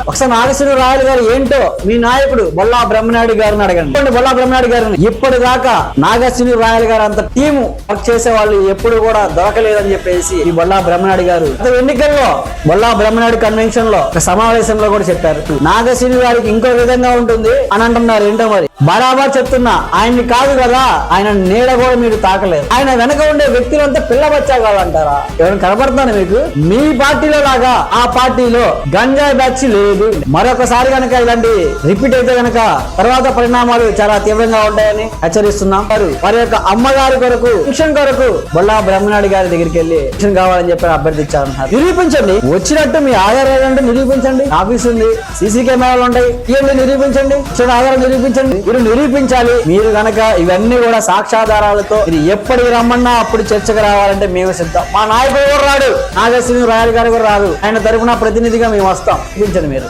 ఒకసారి నాగేశ్వర రాయలు గారు ఏంటో మీ నాయకుడు బొల్లా బ్రహ్మనాయుడు గారిని అడగండి. బొల్లా బ్రహ్మనాయుడు గారిని ఇప్పటిదాకా నాగేశ్వర రాయలు గారు అంత టీము వర్క్ చేసే వాళ్ళు ఎప్పుడు కూడా దొరకలేదని చెప్పేసి ఈ బొల్లా బ్రహ్మనాయుడు గారు ఎన్నికల్లో బొల్లా బ్రహ్మనాయుడు కన్వెన్షన్ లో ఒక సమావేశంలో కూడా చెప్పారు. నాగేశ్వర గారికి ఇంకో విధంగా ఉంటుంది అని అంటున్నారు. ఏంటో మరి బరాబర్ చెప్తున్నా, ఆయన్ని కాదు కదా, ఆయన నీడ కూడా మీరు తాకలేదు. ఆయన వెనక ఉండే వ్యక్తులంతా పిల్ల బచ్చా కాదంటారా? ఎవరైనా కనబడుతున్నాను మీకు? మీ పార్టీలో లాగా ఆ పార్టీలో గంజాయి బ్యాచ్ లేదు. మరొకసారి కనుక ఇలాంటి రిపీట్ అయితే కనుక తర్వాత పరిణామాలు చాలా తీవ్రంగా ఉంటాయని హెచ్చరిస్తున్నాం. వారి యొక్క అమ్మగారి కొరకు పెన్షన్ కొరకు బొల్లా బ్రహ్మనాయుడు గారి దగ్గరికి వెళ్ళి పెన్షన్ కావాలని చెప్పి అభ్యర్థించారన్నారు. నిరూపించండి, వచ్చినట్టు మీ ఆధార్ ఏంటంటే నిరూపించండి. ఆఫీస్ ఉంది, సీసీ కెమెరాలు ఉంటాయి, ఇవన్నీ నిరూపించండి. ఆధారం నిరూపించండి. మీరు నిరూపించాలి. మీరు గనక ఇవన్నీ కూడా సాక్ష్యాధారాలతో మీరు ఎప్పటికి రమ్మన్నా అప్పుడు చర్చకు రావాలంటే మేము సిద్ధం. మా నాయకుడు కూడా రాడు, నాగేశ్వర రాయలు గారు కూడా రాదు. ఆయన తరపున ప్రతినిధిగా మేము వస్తాం. చూపించండి మీరు.